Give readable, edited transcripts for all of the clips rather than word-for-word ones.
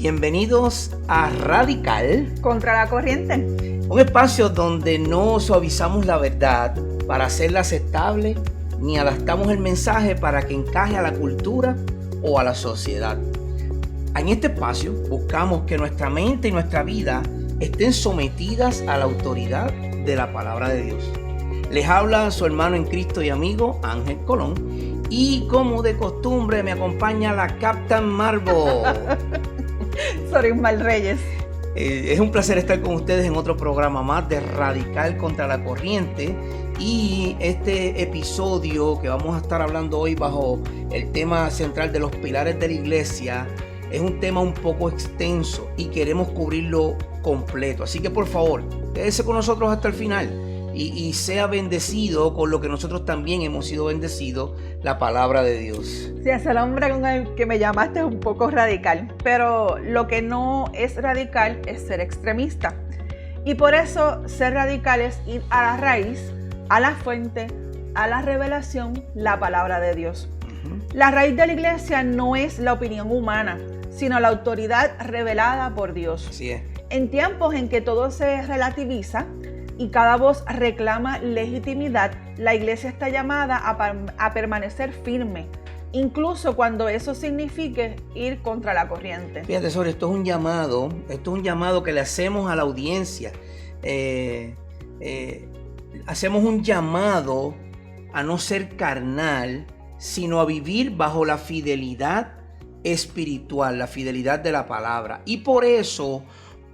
Bienvenidos a Radical Contra la Corriente. Un espacio donde no suavizamos la verdad para hacerla aceptable, ni adaptamos el mensaje para que encaje a la cultura o a la sociedad. En este espacio buscamos que nuestra mente y nuestra vida estén sometidas a la autoridad de la palabra de Dios. Les habla su hermano en Cristo y amigo Ángel Colón, y como de costumbre me acompaña la Captain Marvel. Sorismar Reyes. Es un placer estar con ustedes en otro programa más de Radical Contra la Corriente. Y este episodio que vamos a estar hablando hoy bajo el tema central de los pilares de la iglesia es un tema un poco extenso y queremos cubrirlo completo. Así que por favor, quédese con nosotros hasta el final y sea bendecido con lo que nosotros también hemos sido bendecidos, la palabra de Dios. Sí, es el hombre con el que me llamaste es un poco radical, pero lo que no es radical es ser extremista. Y por eso ser radical es ir a la raíz, a la fuente, a la revelación, la palabra de Dios. La raíz de la iglesia no es la opinión humana, sino la autoridad revelada por Dios. Así es. En tiempos en que todo se relativiza y cada voz reclama legitimidad, la iglesia está llamada a permanecer firme, incluso cuando eso signifique ir contra la corriente. Fíjate, sobre esto es un llamado que le hacemos a la audiencia. Hacemos un llamado a no ser carnal, sino a vivir bajo la fidelidad espiritual, la fidelidad de la palabra. Y por eso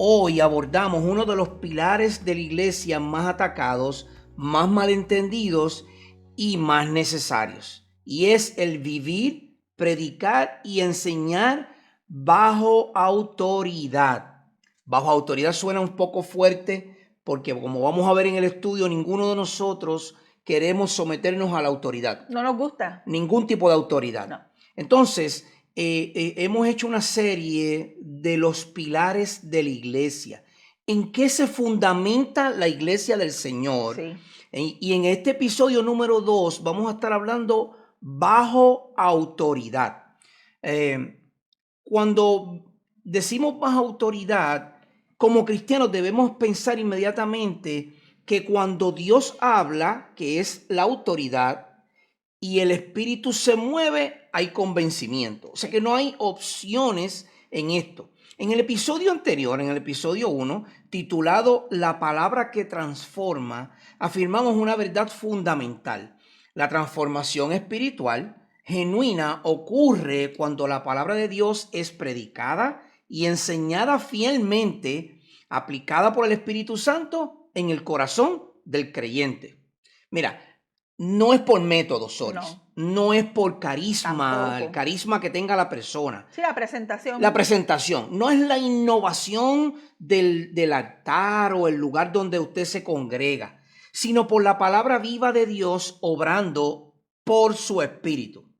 hoy abordamos uno de los pilares de la iglesia más atacados, más malentendidos y más necesarios. Y es el vivir, predicar y enseñar bajo autoridad. Bajo autoridad suena un poco fuerte porque, como vamos a ver en el estudio, ninguno de nosotros queremos someternos a la autoridad. No nos gusta. Ningún tipo de autoridad. No. Entonces, hemos hecho una serie de los pilares de la iglesia. ¿En qué se fundamenta la iglesia del Señor? Sí. Y en este episodio número 2 vamos a estar hablando bajo autoridad. Cuando decimos bajo autoridad, como cristianos debemos pensar inmediatamente que cuando Dios habla, que es la autoridad, y el Espíritu se mueve, hay convencimiento. O sea que no hay opciones en esto. En el episodio anterior, en el episodio 1, titulado La palabra que transforma, afirmamos una verdad fundamental. La transformación espiritual genuina ocurre cuando la palabra de Dios es predicada y enseñada fielmente, aplicada por el Espíritu Santo en el corazón del creyente. Mira, no es por método, Soris. No es por carisma, Tampoco. el carisma que tenga la persona. Sí, la presentación. La presentación. No es la innovación del altar o el lugar donde usted se congrega, sino por la palabra viva de Dios obrando por su espíritu.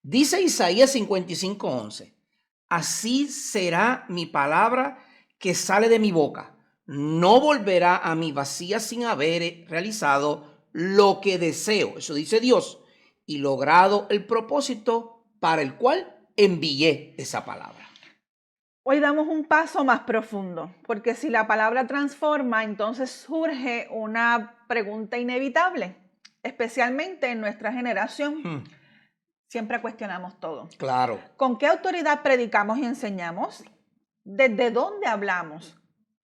Dice Isaías 55:11, así será mi palabra que sale de mi boca. No volverá a mí vacía sin haber realizado lo que deseo, eso dice Dios, y logrado el propósito para el cual envié esa palabra. Hoy damos un paso más profundo, porque si la palabra transforma, entonces surge una pregunta inevitable, especialmente en nuestra generación. Siempre cuestionamos todo. Claro. ¿Con qué autoridad predicamos y enseñamos? ¿Desde dónde hablamos?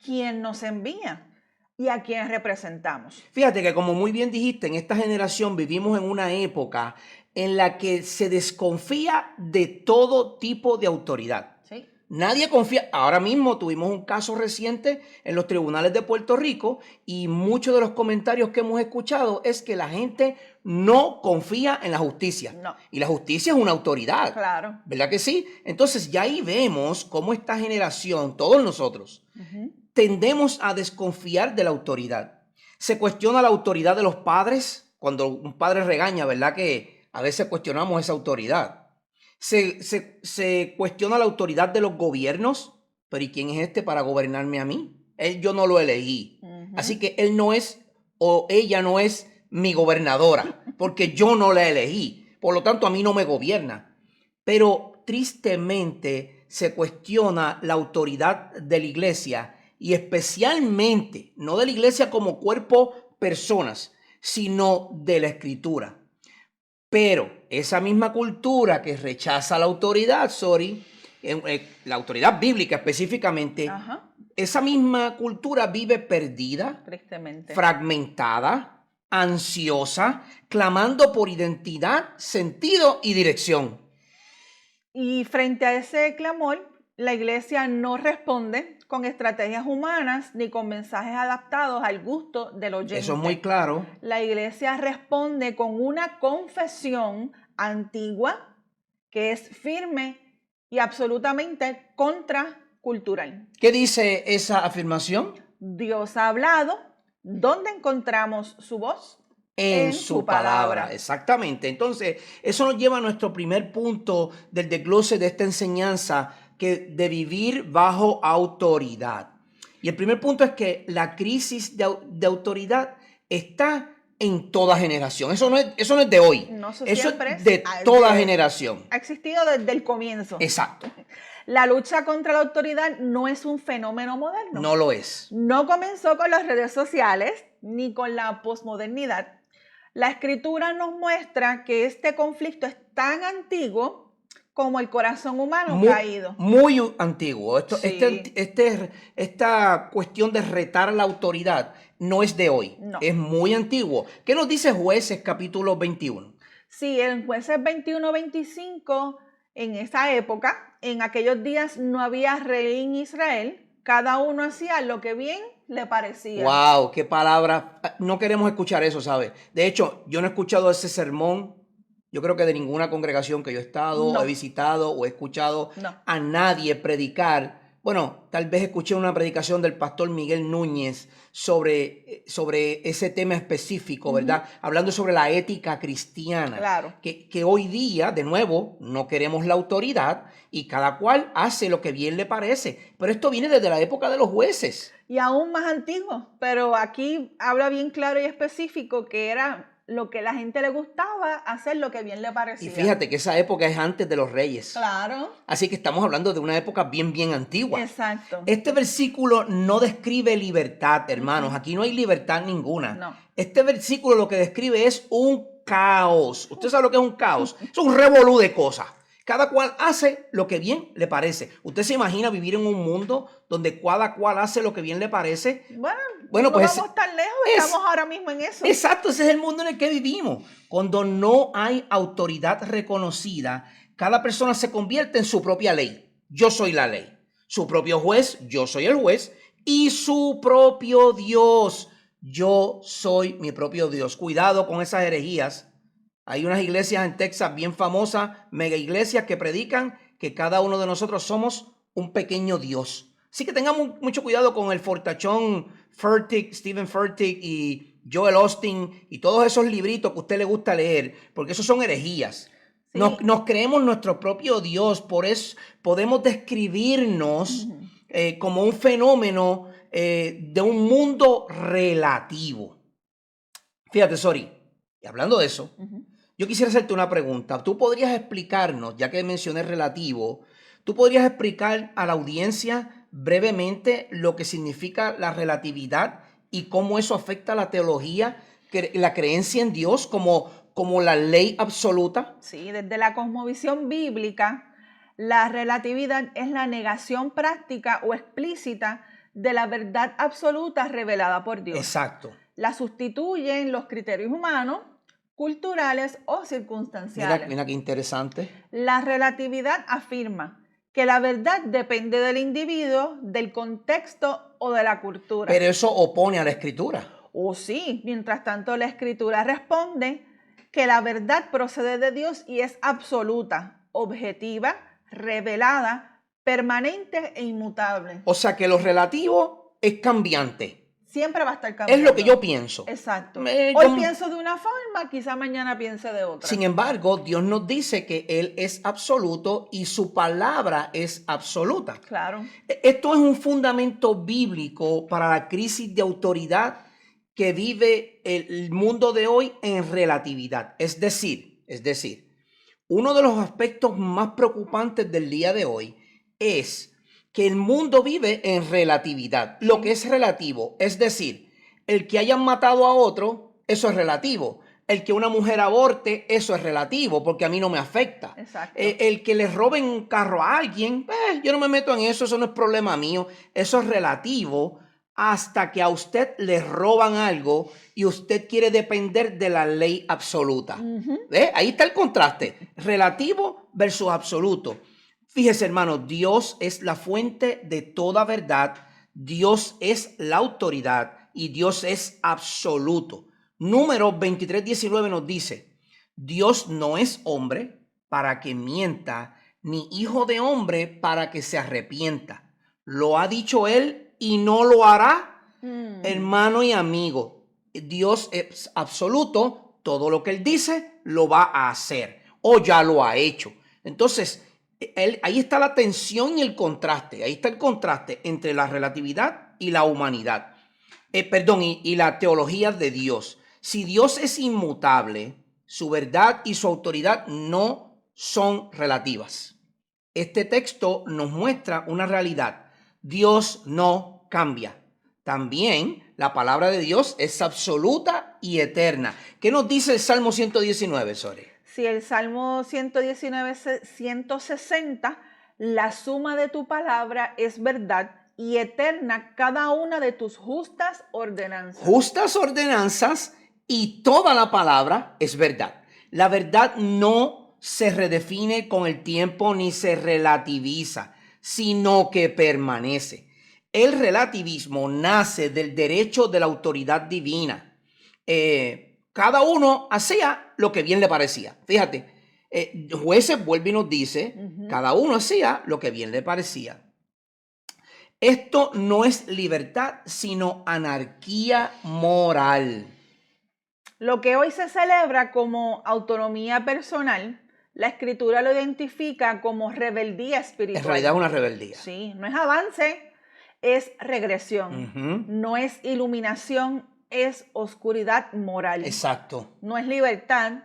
¿Quién nos envía? ¿Y a quién representamos? Fíjate que, como muy bien dijiste, en esta generación vivimos en una época en la que se desconfía de todo tipo de autoridad. Sí. Nadie confía. Ahora mismo tuvimos un caso reciente en los tribunales de Puerto Rico y muchos de los comentarios que hemos escuchado es que la gente no confía en la justicia. No. Y la justicia es una autoridad. Claro. ¿Verdad que sí? Entonces ya ahí vemos cómo esta generación, todos nosotros, tendemos a desconfiar de la autoridad. Se cuestiona la autoridad de los padres. Cuando un padre regaña, ¿verdad que a veces cuestionamos esa autoridad? Se cuestiona la autoridad de los gobiernos. Pero ¿y quién es este para gobernarme a mí? Yo no lo elegí. Así que él no es o ella no es mi gobernadora porque yo no la elegí. Por lo tanto, a mí no me gobierna. Pero tristemente se cuestiona la autoridad de la iglesia y especialmente, no de la iglesia como cuerpo, personas, sino de la escritura. Pero esa misma cultura que rechaza la autoridad, la autoridad bíblica específicamente, Ajá, esa misma cultura vive perdida, tristemente. fragmentada, ansiosa, clamando por identidad, sentido y dirección. Y frente a ese clamor, la iglesia no responde con estrategias humanas ni con mensajes adaptados al gusto del oyente. Eso es muy claro. La iglesia responde con una confesión antigua que es firme y absolutamente contracultural. ¿Qué dice esa afirmación? Dios ha hablado. ¿Dónde encontramos su voz? En su palabra, exactamente. Entonces, eso nos lleva a nuestro primer punto del desglose de esta enseñanza, que de vivir bajo autoridad. Y el primer punto es que la crisis de autoridad está en toda generación. Eso no es de hoy. No, eso es de toda generación. Ha existido desde el comienzo. Exacto. La lucha contra la autoridad no es un fenómeno moderno. No lo es. No comenzó con las redes sociales ni con la posmodernidad. La escritura nos muestra que este conflicto es tan antiguo como el corazón humano caído. Muy antiguo. Sí. Esta cuestión de retar la autoridad no es de hoy. No. Es muy antiguo. ¿Qué nos dice Jueces capítulo 21? Sí, en Jueces 21-25, en esa época, en aquellos días no había rey en Israel. Cada uno hacía lo que bien le parecía. ¡Wow! ¡Qué palabra! No queremos escuchar eso, ¿sabes? De hecho, yo no he escuchado ese sermón. Yo creo que de ninguna congregación que yo he estado, he visitado o he escuchado a nadie predicar. Bueno, tal vez escuché una predicación del pastor Miguel Núñez sobre ese tema específico, ¿verdad? Hablando sobre la ética cristiana. Claro. Que hoy día, de nuevo, no queremos la autoridad y cada cual hace lo que bien le parece. Pero esto viene desde la época de los jueces. Y aún más antiguo, pero aquí habla bien claro y específico que era lo que la gente le gustaba, hacer lo que bien le parecía. Y fíjate que esa época es antes de los reyes. Claro. Así que estamos hablando de una época bien antigua. Exacto. Este versículo no describe libertad, hermanos. Aquí no hay libertad ninguna. No. Este versículo lo que describe es un caos. ¿Usted sabe lo que es un caos? Es un revolú de cosas. Cada cual hace lo que bien le parece. ¿Usted se imagina vivir en un mundo donde cada cual hace lo que bien le parece? Bueno, pues no vamos tan lejos, estamos ahora mismo en eso. Exacto, ese es el mundo en el que vivimos. Cuando no hay autoridad reconocida, cada persona se convierte en su propia ley. Yo soy la ley. Su propio juez, yo soy el juez. Y su propio Dios, yo soy mi propio Dios. Cuidado con esas herejías. Hay unas iglesias en Texas bien famosas, mega iglesias, que predican que cada uno de nosotros somos un pequeño Dios. Así que tengamos mucho cuidado con el fortachón Stephen Furtick y Joel Austin y todos esos libritos que a usted le gusta leer, porque esos son herejías. Sí. Nos creemos nuestro propio Dios, por eso podemos describirnos como un fenómeno de un mundo relativo. Fíjate, y hablando de eso, yo quisiera hacerte una pregunta. ¿Tú podrías explicarnos, ya que mencioné relativo, tú podrías explicar a la audiencia brevemente lo que significa la relatividad y cómo eso afecta a la teología, la creencia en Dios como la ley absoluta? Sí, desde la cosmovisión bíblica, la relatividad es la negación práctica o explícita de la verdad absoluta revelada por Dios. Exacto. La sustituyen los criterios humanos, culturales o circunstanciales. Mira qué interesante. La relatividad afirma que la verdad depende del individuo, del contexto o de la cultura. Pero eso opone a la escritura. Sí, mientras tanto la escritura responde que la verdad procede de Dios y es absoluta, objetiva, revelada, permanente e inmutable. O sea que lo relativo es cambiante. Siempre va a estar cambiando. Es lo que yo pienso. Exacto. Hoy pienso de una forma, quizá mañana piense de otra. Sin embargo, Dios nos dice que Él es absoluto y su palabra es absoluta. Claro. Esto es un fundamento bíblico para la crisis de autoridad que vive el mundo de hoy en relatividad. Es decir, uno de los aspectos más preocupantes del día de hoy es que el mundo vive en relatividad. Lo que es relativo, es decir, el que hayan matado a otro, eso es relativo. El que una mujer aborte, eso es relativo, porque a mí no me afecta. Exacto. El que le roben un carro a alguien, yo no me meto en eso no es problema mío. Eso es relativo hasta que a usted le roban algo y usted quiere depender de la ley absoluta. ¿Ve? Ahí está el contraste, relativo versus absoluto. Fíjese, hermano, Dios es la fuente de toda verdad, Dios es la autoridad y Dios es absoluto. Números 23:19 nos dice, Dios no es hombre para que mienta, ni hijo de hombre para que se arrepienta. Lo ha dicho él y no lo hará. Hermano y amigo, Dios es absoluto, todo lo que él dice lo va a hacer o ya lo ha hecho. Entonces, ahí está la tensión y el contraste. Ahí está el contraste entre la relatividad y la humanidad. Y la teología de Dios. Si Dios es inmutable, su verdad y su autoridad no son relativas. Este texto nos muestra una realidad. Dios no cambia. También la palabra de Dios es absoluta y eterna. ¿Qué nos dice el Salmo 119, Sore? Si el Salmo 119, 160, la suma de tu palabra es verdad y eterna cada una de tus justas ordenanzas. Justas ordenanzas y toda la palabra es verdad. La verdad no se redefine con el tiempo ni se relativiza, sino que permanece. El relativismo nace del derecho de la autoridad divina. Cada uno hacía lo que bien le parecía. Fíjate, Jueces vuelve y nos dice, cada uno hacía lo que bien le parecía. Esto no es libertad, sino anarquía moral. Lo que hoy se celebra como autonomía personal, la Escritura lo identifica como rebeldía espiritual. En realidad es una rebeldía. Sí, no es avance, es regresión. No es iluminación, es oscuridad moral. Exacto. No es libertad,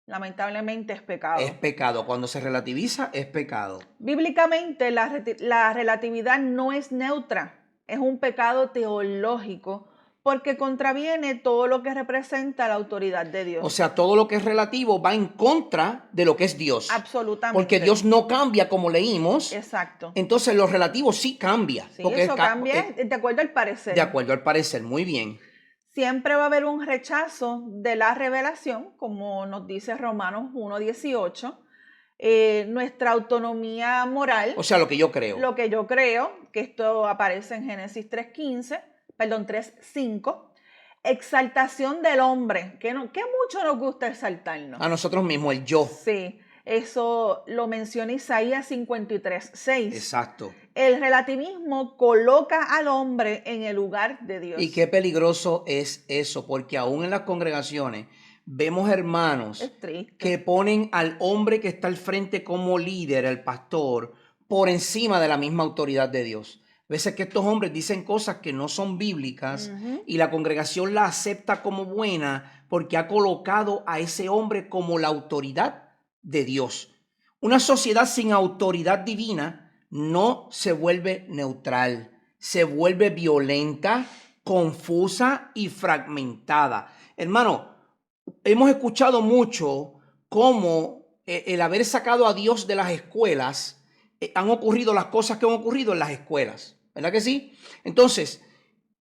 lamentablemente es pecado. Es pecado. Cuando se relativiza, es pecado. Bíblicamente, la relatividad no es neutra, es un pecado teológico porque contraviene todo lo que representa la autoridad de Dios. O sea, todo lo que es relativo va en contra de lo que es Dios. Absolutamente. Porque Dios no cambia como leímos. Exacto. Entonces lo relativo sí cambia. Sí, porque eso cambia de acuerdo al parecer. De acuerdo al parecer, muy bien. Siempre va a haber un rechazo de la revelación, como nos dice Romanos 1:18. Nuestra autonomía moral. O sea, lo que yo creo. Lo que yo creo, que esto aparece en Génesis 3:5. Exaltación del hombre, que mucho nos gusta exaltarnos. A nosotros mismos, el yo. Sí, eso lo menciona Isaías 53:6. Exacto. El relativismo coloca al hombre en el lugar de Dios. Y qué peligroso es eso, porque aún en las congregaciones vemos hermanos que ponen al hombre que está al frente como líder, el pastor, por encima de la misma autoridad de Dios. A veces que estos hombres dicen cosas que no son bíblicas y la congregación la acepta como buena porque ha colocado a ese hombre como la autoridad de Dios. Una sociedad sin autoridad divina no se vuelve neutral, se vuelve violenta, confusa y fragmentada. Hermano, hemos escuchado mucho cómo el haber sacado a Dios de las escuelas, han ocurrido las cosas que han ocurrido en las escuelas. ¿Verdad que sí? Entonces,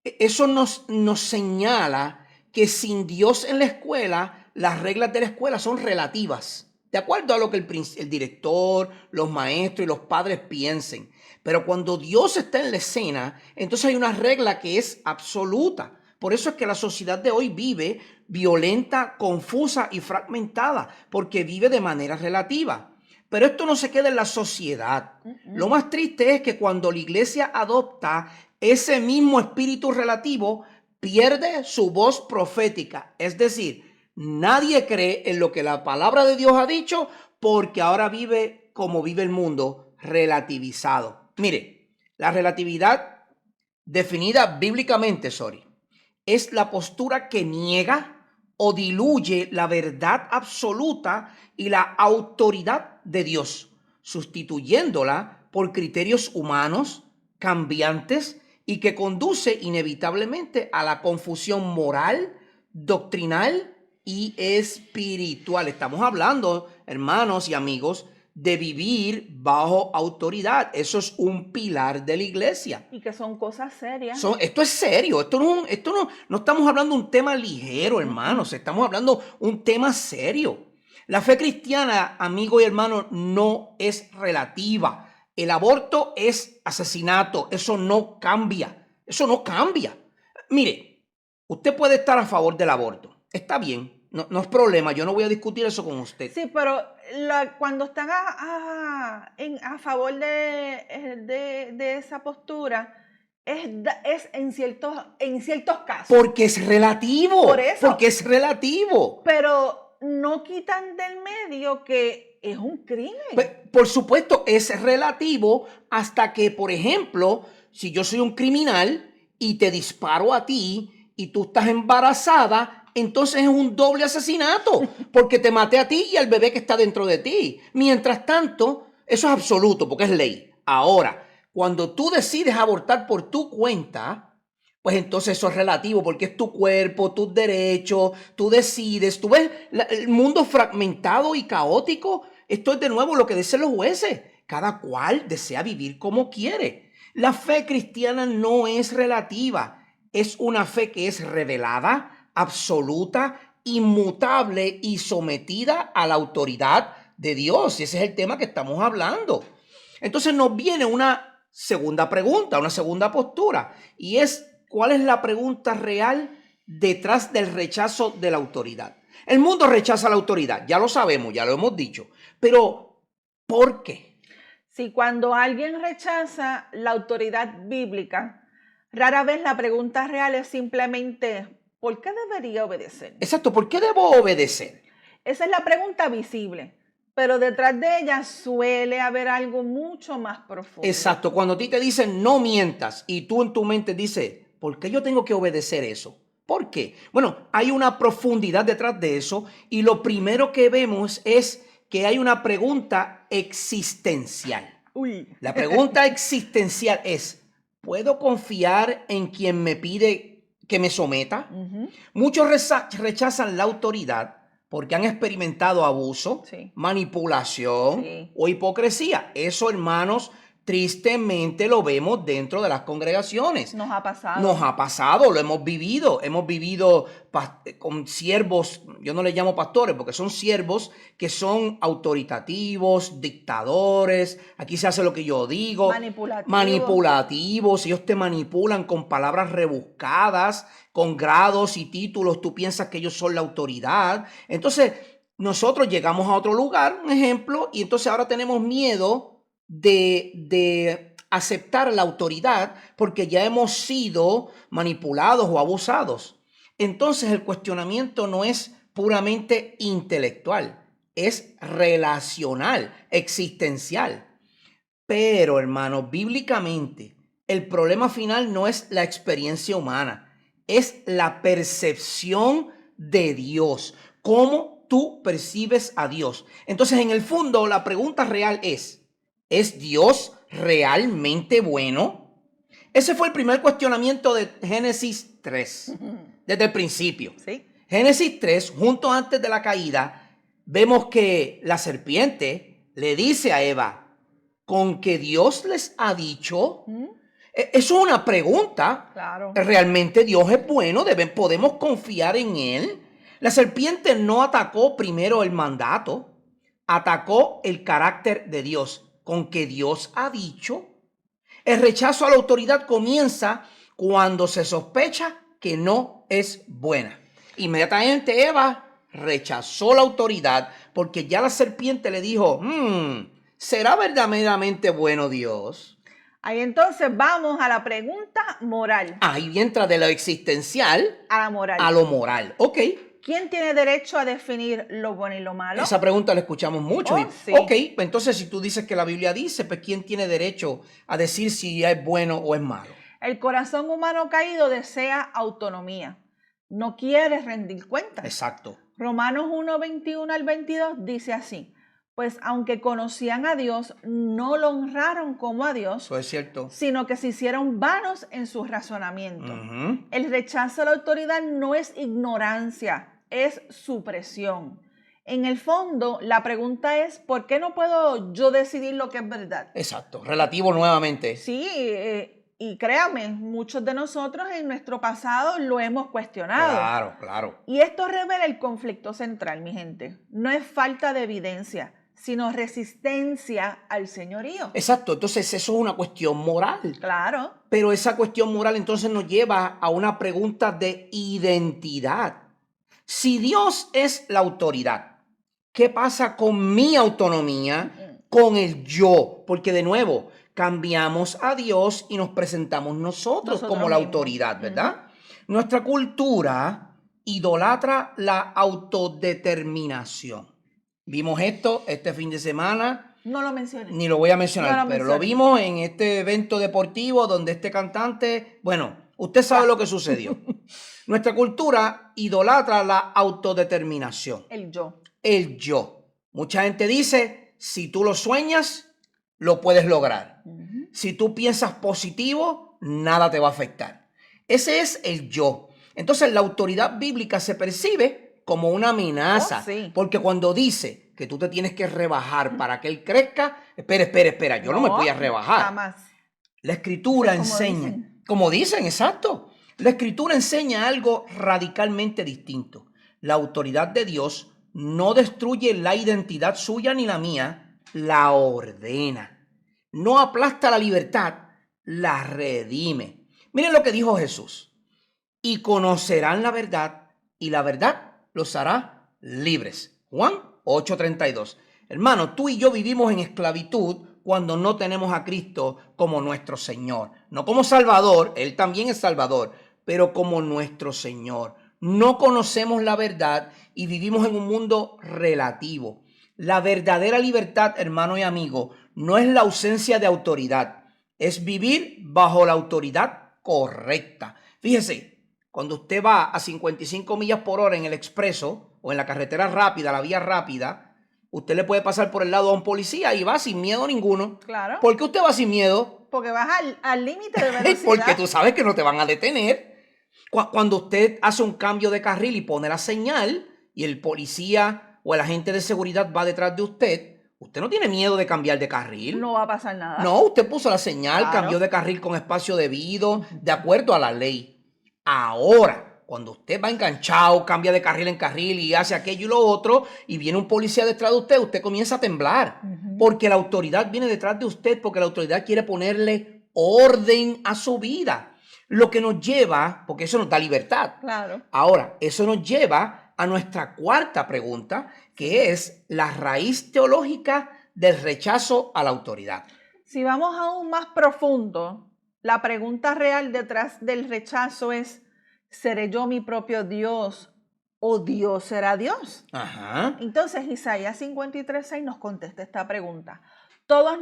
eso nos señala que sin Dios en la escuela, las reglas de la escuela son relativas, de acuerdo a lo que el director, los maestros y los padres piensen. Pero cuando Dios está en la escena, entonces hay una regla que es absoluta. Por eso es que la sociedad de hoy vive violenta, confusa y fragmentada, porque vive de manera relativa. Pero esto no se queda en la sociedad. Lo más triste es que cuando la iglesia adopta ese mismo espíritu relativo, pierde su voz profética. Es decir, nadie cree en lo que la palabra de Dios ha dicho porque ahora vive como vive el mundo, relativizado. Mire, la relatividad definida bíblicamente, es la postura que niega o diluye la verdad absoluta y la autoridad de Dios, sustituyéndola por criterios humanos, cambiantes y que conduce inevitablemente a la confusión moral, doctrinal y espiritual. Estamos hablando, hermanos y amigos, de vivir bajo autoridad. Eso es un pilar de la iglesia. Y que son cosas serias. Esto es serio, no estamos hablando de un tema ligero, hermanos, estamos hablando de un tema serio. La fe cristiana, amigo y hermano, no es relativa. El aborto es asesinato, eso no cambia, eso no cambia. Mire, usted puede estar a favor del aborto, está bien. No es problema, yo no voy a discutir eso con usted. Sí, pero cuando están a favor de esa postura, es en ciertos casos. Porque es relativo. Por eso. Porque es relativo. Pero no quitan del medio que es un crimen. Por supuesto, es relativo hasta que, por ejemplo, si yo soy un criminal y te disparo a ti y tú estás embarazada, entonces es un doble asesinato porque te maté a ti y al bebé que está dentro de ti. Mientras tanto, eso es absoluto porque es ley. Ahora, cuando tú decides abortar por tu cuenta, pues entonces eso es relativo porque es tu cuerpo, tus derechos, tú decides. Tú ves el mundo fragmentado y caótico. Esto es de nuevo lo que dicen los jueces. Cada cual desea vivir como quiere. La fe cristiana no es relativa. Es una fe que es revelada, absoluta, inmutable y sometida a la autoridad de Dios. Y ese es el tema que estamos hablando. Entonces nos viene una segunda pregunta, una segunda postura. Y es, ¿cuál es la pregunta real detrás del rechazo de la autoridad? El mundo rechaza la autoridad, ya lo sabemos, ya lo hemos dicho. Pero, ¿por qué? Sí, cuando alguien rechaza la autoridad bíblica, rara vez la pregunta real es simplemente, ¿por qué debería obedecer? Exacto, ¿por qué debo obedecer? Esa es la pregunta visible, pero detrás de ella suele haber algo mucho más profundo. Exacto, cuando a ti te dicen no mientas y tú en tu mente dices, ¿por qué yo tengo que obedecer eso? ¿Por qué? Bueno, hay una profundidad detrás de eso y lo primero que vemos es que hay una pregunta existencial. La pregunta existencial es, ¿puedo confiar en quien me pide que me someta? Muchos rechazan la autoridad porque han experimentado abuso, manipulación o hipocresía. Eso, hermanos, tristemente lo vemos dentro de las congregaciones. Nos ha pasado. Nos ha pasado, lo hemos vivido. Hemos vivido con siervos, yo no les llamo pastores porque son siervos que son autoritativos, dictadores. Aquí se hace lo que yo digo. Manipulativos. Ellos te manipulan con palabras rebuscadas, con grados y títulos. Tú piensas que ellos son la autoridad. Entonces, nosotros llegamos a otro lugar, un ejemplo, y entonces ahora tenemos miedo de aceptar la autoridad porque ya hemos sido manipulados o abusados. Entonces el cuestionamiento no es puramente intelectual, es relacional, existencial. Pero, hermanos, bíblicamente, el problema final no es la experiencia humana, es la percepción de Dios, cómo tú percibes a Dios. Entonces, en el fondo, la pregunta real ¿es Dios realmente bueno? Ese fue el primer cuestionamiento de Génesis 3, desde el principio. ¿Sí? Génesis 3, junto antes de la caída, vemos que la serpiente le dice a Eva, ¿con que Dios les ha dicho? Eso es una pregunta. Claro. ¿Realmente Dios es bueno? ¿Podemos confiar en Él? La serpiente no atacó primero el mandato, atacó el carácter de Dios. ¿Con que Dios ha dicho? El rechazo a la autoridad comienza cuando se sospecha que no es buena. Inmediatamente Eva rechazó la autoridad porque ya la serpiente le dijo, ¿será verdaderamente bueno Dios? Ahí entonces vamos a la pregunta moral. Ahí entra de lo existencial a la moral. A lo moral. Ok. ¿Quién tiene derecho a definir lo bueno y lo malo? Esa pregunta la escuchamos mucho. Sí. Ok, pues entonces si tú dices que la Biblia dice, pues ¿quién tiene derecho a decir si es bueno o es malo? El corazón humano caído desea autonomía. No quiere rendir cuentas. Exacto. Romanos 1, 21 al 22 dice así. Pues aunque conocían a Dios, no lo honraron como a Dios, Eso es cierto. sino que se hicieron vanos en su razonamiento. Ujú. El rechazo a la autoridad no es ignorancia, es supresión. En el fondo, la pregunta es, ¿por qué no puedo yo decidir lo que es verdad? Exacto. Relativo nuevamente. Sí, y créame, muchos de nosotros en nuestro pasado lo hemos cuestionado. Claro, claro. Y esto revela el conflicto central, mi gente. No es falta de evidencia, sino resistencia al señorío. Exacto. Entonces eso es una cuestión moral. Claro. Pero esa cuestión moral entonces nos lleva a una pregunta de identidad. Si Dios es la autoridad, ¿qué pasa con mi autonomía, con el yo? Porque de nuevo, cambiamos a Dios y nos presentamos nosotros como la mismos. autoridad, ¿verdad? Nuestra cultura idolatra la autodeterminación. Vimos esto este fin de semana. No lo mencioné. Ni lo voy a mencionar, No lo pero lo mencioné. vimos en este evento deportivo donde este cantante, bueno, usted sabe lo que sucedió. Nuestra cultura idolatra la autodeterminación, El yo. el yo. Mucha gente dice, si tú lo sueñas, lo puedes lograr. Si tú piensas positivo, nada te va a afectar. Ese es el yo. Entonces la autoridad bíblica se percibe como una amenaza, Oh, sí. porque cuando dice que tú te tienes que rebajar para que él crezca, espera, yo no me voy a rebajar. Jamás. La escritura Eso es como enseña, dicen. como dicen, exacto. La escritura enseña algo radicalmente distinto. La autoridad de Dios no destruye la identidad suya ni la mía, la ordena. No aplasta la libertad, la redime. Miren lo que dijo Jesús. Y conocerán la verdad, y la verdad los hará libres. Juan 8:32. Hermano, tú y yo vivimos en esclavitud cuando no tenemos a Cristo como nuestro Señor. No como Salvador, Él también es Salvador, pero como nuestro Señor. No conocemos la verdad y vivimos en un mundo relativo. La verdadera libertad, hermano y amigo, no es la ausencia de autoridad, es vivir bajo la autoridad correcta. Fíjese, cuando usted va a 55 millas por hora en el expreso o en la carretera rápida, la vía rápida, usted le puede pasar por el lado a un policía y va sin miedo ninguno. Claro. ¿Por qué usted va sin miedo? Porque vas al límite de velocidad. Porque tú sabes que no te van a detener. Cuando usted hace un cambio de carril y pone la señal y el policía o el agente de seguridad va detrás de usted no tiene miedo de cambiar de carril. No va a pasar nada. No, usted puso la señal, Claro. cambió de carril con espacio debido, de acuerdo a la ley. Ahora, cuando usted va enganchado, cambia de carril en carril y hace aquello y lo otro, y viene un policía detrás de usted comienza a temblar. Porque la autoridad viene detrás de usted, porque la autoridad quiere ponerle orden a su vida. Lo que nos lleva, porque eso nos da libertad. Claro. Ahora, eso nos lleva a nuestra cuarta pregunta, que es la raíz teológica del rechazo a la autoridad. Si vamos aún más profundo, la pregunta real detrás del rechazo es, ¿seré yo mi propio Dios o Dios será Dios? Ajá. Entonces Isaías 53:6 nos contesta esta pregunta. Todos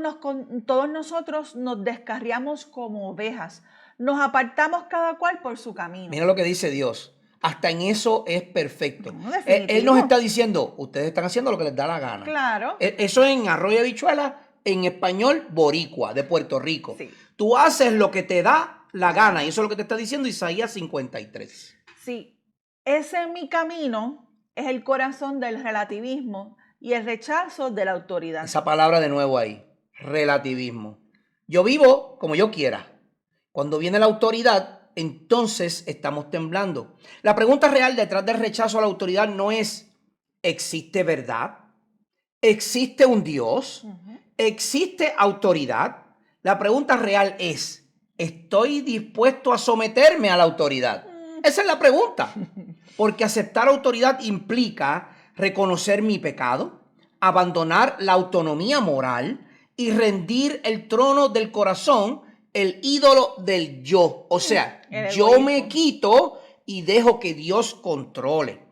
nosotros nos descarriamos como ovejas, nos apartamos cada cual por su camino. Mira lo que dice Dios. Hasta en eso es perfecto. No, Él nos está diciendo, ustedes están haciendo lo que les da la gana. Claro. Eso en Arroyo de Habichuela, en español boricua, de Puerto Rico. Sí. Tú haces lo que te da la gana. Y eso es lo que te está diciendo Isaías 53. Sí, ese mi camino es el corazón del relativismo y el rechazo de la autoridad. Esa palabra de nuevo ahí, relativismo. Yo vivo como yo quiera. Cuando viene la autoridad, entonces estamos temblando. La pregunta real detrás del rechazo a la autoridad no es, ¿existe verdad? ¿Existe un Dios? ¿Existe autoridad? La pregunta real es, ¿estoy dispuesto a someterme a la autoridad? Esa es la pregunta. Porque aceptar autoridad implica reconocer mi pecado, abandonar la autonomía moral y rendir el trono del corazón, el ídolo del yo. O sea, yo me quito y dejo que Dios controle.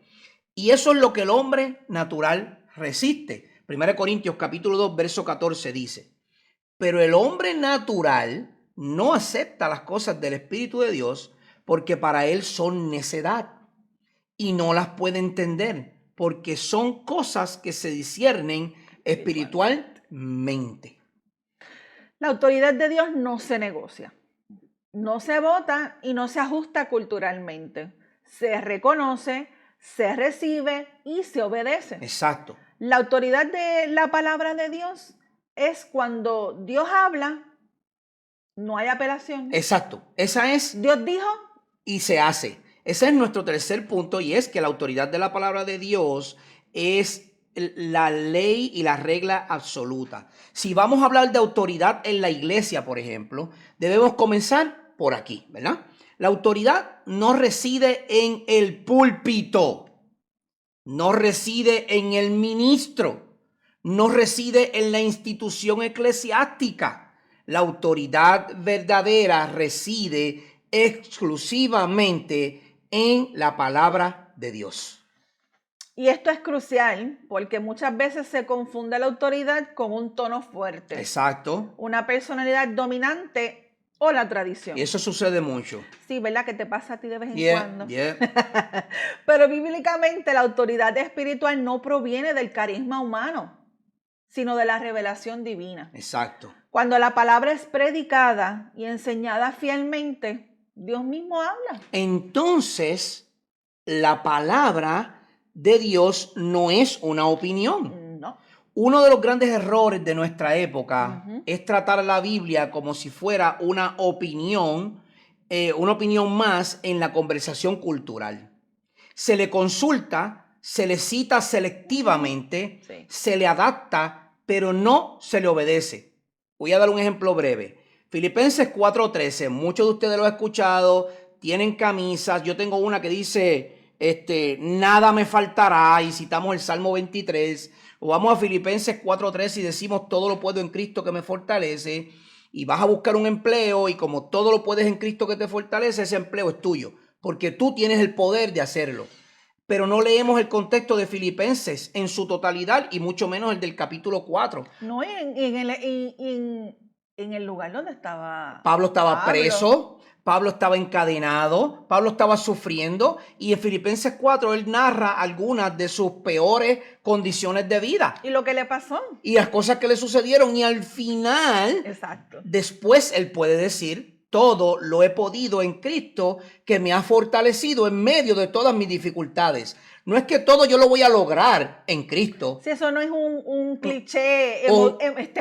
Y eso es lo que el hombre natural resiste. 1 Corintios capítulo 2, verso 14 dice, pero el hombre natural no acepta las cosas del Espíritu de Dios porque para él son necedad y no las puede entender porque son cosas que se disciernen espiritualmente. La autoridad de Dios no se negocia, no se vota y no se ajusta culturalmente. Se reconoce, se recibe y se obedece. Exacto. La autoridad de la palabra de Dios es cuando Dios habla, no hay apelación. Exacto. Esa es Dios dijo y se hace. Ese es nuestro tercer punto, y es que la autoridad de la palabra de Dios es la ley y la regla absoluta. Si vamos a hablar de autoridad en la iglesia, por ejemplo, debemos comenzar por aquí, ¿verdad? La autoridad no reside en el púlpito, no reside en el ministro, no reside en la institución eclesiástica. La autoridad verdadera reside exclusivamente en la palabra de Dios. Y esto es crucial porque muchas veces se confunde la autoridad con un tono fuerte. Exacto. Una personalidad dominante o la tradición. Y eso sucede mucho. Sí, ¿verdad? Que te pasa a ti de vez en cuando. Pero bíblicamente la autoridad espiritual no proviene del carisma humano, sino de la revelación divina. Exacto. Cuando la palabra es predicada y enseñada fielmente, Dios mismo habla. Entonces, la palabra de Dios no es una opinión. No. Uno de los grandes errores de nuestra época es tratar la Biblia como si fuera una opinión más en la conversación cultural. Se le consulta, se le cita selectivamente, Sí. se le adapta, pero no se le obedece. Voy a dar un ejemplo breve. Filipenses 4:13, muchos de ustedes lo han escuchado, tienen camisas. Yo tengo una que dice, nada me faltará, y citamos el Salmo 23. O vamos a Filipenses 4:13 y decimos, todo lo puedo en Cristo que me fortalece. Y vas a buscar un empleo, y como todo lo puedes en Cristo que te fortalece, ese empleo es tuyo, porque tú tienes el poder de hacerlo. Pero no leemos el contexto de Filipenses en su totalidad, y mucho menos el del capítulo 4. No, en el lugar donde estaba Pablo estaba preso, Pablo estaba encadenado, Pablo estaba sufriendo, y en Filipenses 4 él narra algunas de sus peores condiciones de vida. Y lo que le pasó. Y las cosas que le sucedieron, y al final, Exacto. Después él puede decir, todo lo he podido en Cristo que me ha fortalecido en medio de todas mis dificultades. No es que todo yo lo voy a lograr en Cristo. Si eso no es un cliché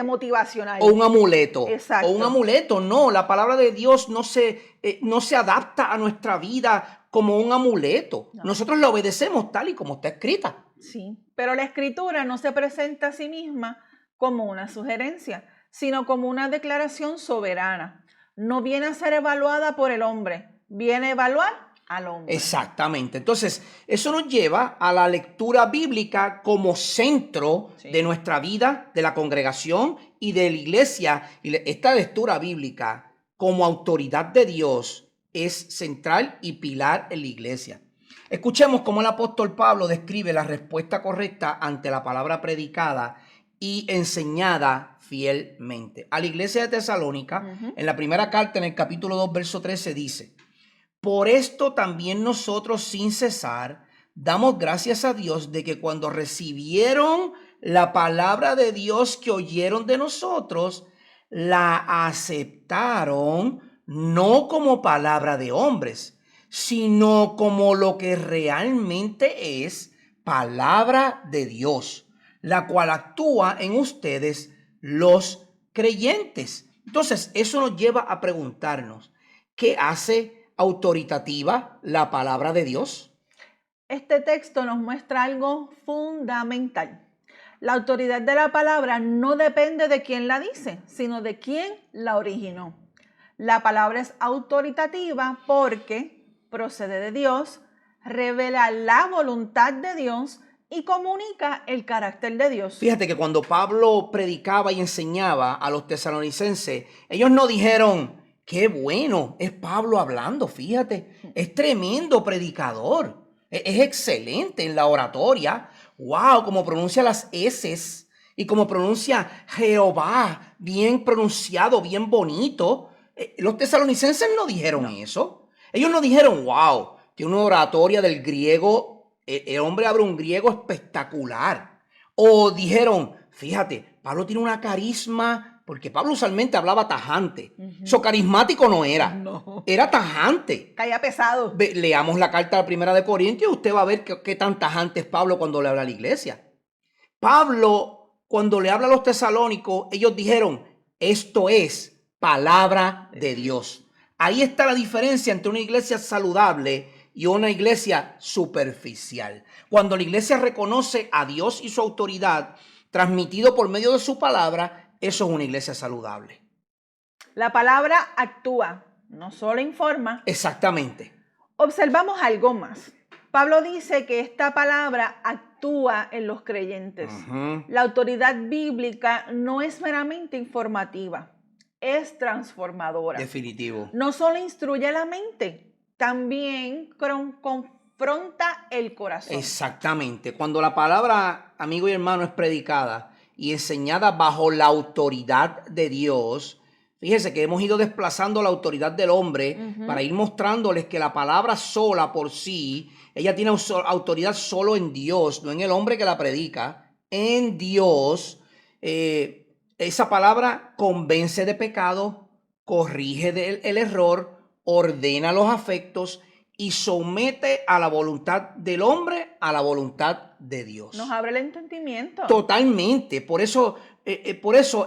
motivacional. O un amuleto. Exacto. O un amuleto. No, la palabra de Dios no se adapta a nuestra vida como un amuleto. No. Nosotros la obedecemos tal y como está escrita. Sí, pero la escritura no se presenta a sí misma como una sugerencia, sino como una declaración soberana. No viene a ser evaluada por el hombre, viene a evaluar al hombre. Exactamente. Entonces, eso nos lleva a la lectura bíblica como centro de nuestra vida, de la congregación y de la iglesia. Y esta lectura bíblica como autoridad de Dios es central y pilar en la iglesia. Escuchemos cómo el apóstol Pablo describe la respuesta correcta ante la palabra predicada y enseñada fielmente. A la iglesia de Tesalónica, en la primera carta, en el capítulo 2, verso 13, dice: por esto también nosotros sin cesar damos gracias a Dios de que cuando recibieron la palabra de Dios que oyeron de nosotros, la aceptaron no como palabra de hombres, sino como lo que realmente es palabra de Dios, la cual actúa en ustedes los creyentes. Entonces, eso nos lleva a preguntarnos, ¿qué hace autoritativa la palabra de Dios? Este texto nos muestra algo fundamental. La autoridad de la palabra no depende de quién la dice, sino de quién la originó. La palabra es autoritativa porque procede de Dios, revela la voluntad de Dios y comunica el carácter de Dios. Fíjate que cuando Pablo predicaba y enseñaba a los tesalonicenses, ellos no dijeron: qué bueno, es Pablo hablando, fíjate, es tremendo predicador, es excelente en la oratoria. Wow, como pronuncia las eses y como pronuncia Jehová, bien pronunciado, bien bonito. Los tesalonicenses no dijeron eso. Ellos no dijeron: wow, tiene una oratoria del griego, el hombre habla un griego espectacular. O dijeron: Fíjate, Pablo tiene una carisma, porque Pablo usualmente hablaba tajante. Eso carismático no era. No. Era tajante. Caía pesado. Leamos la carta a la primera de Corintios y usted va a ver qué tan tajante es Pablo cuando le habla a la iglesia. Pablo, cuando le habla a los tesalónicos, ellos dijeron, esto es palabra de Dios. Ahí está la diferencia entre una iglesia saludable y una iglesia superficial. Cuando la iglesia reconoce a Dios y su autoridad transmitido por medio de su palabra, eso es una iglesia saludable. La palabra actúa, no solo informa. Exactamente. Observamos algo más. Pablo dice que esta palabra actúa en los creyentes. La autoridad bíblica no es meramente informativa, es transformadora. Definitivo. No solo instruye la mente, también confronta el corazón. Exactamente. Cuando la palabra, amigo y hermano, es predicada y enseñada bajo la autoridad de Dios, fíjese que hemos ido desplazando la autoridad del hombre para ir mostrándoles que la palabra sola por sí, ella tiene autoridad solo en Dios, no en el hombre que la predica, en Dios. Esa palabra convence de pecado, corrige el error, ordena los afectos y somete a la voluntad del hombre a la voluntad de Dios. Nos abre el entendimiento. Totalmente. Por eso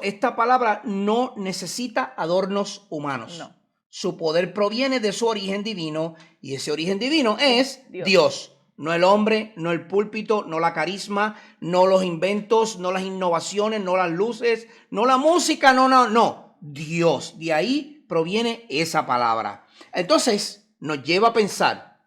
esta palabra no necesita adornos humanos. No. Su poder proviene de su origen divino y ese origen divino es Dios. No el hombre, no el púlpito, no la carisma, no los inventos, no las innovaciones, no las luces, no la música, no. Dios. De ahí proviene esa palabra. Entonces nos lleva a pensar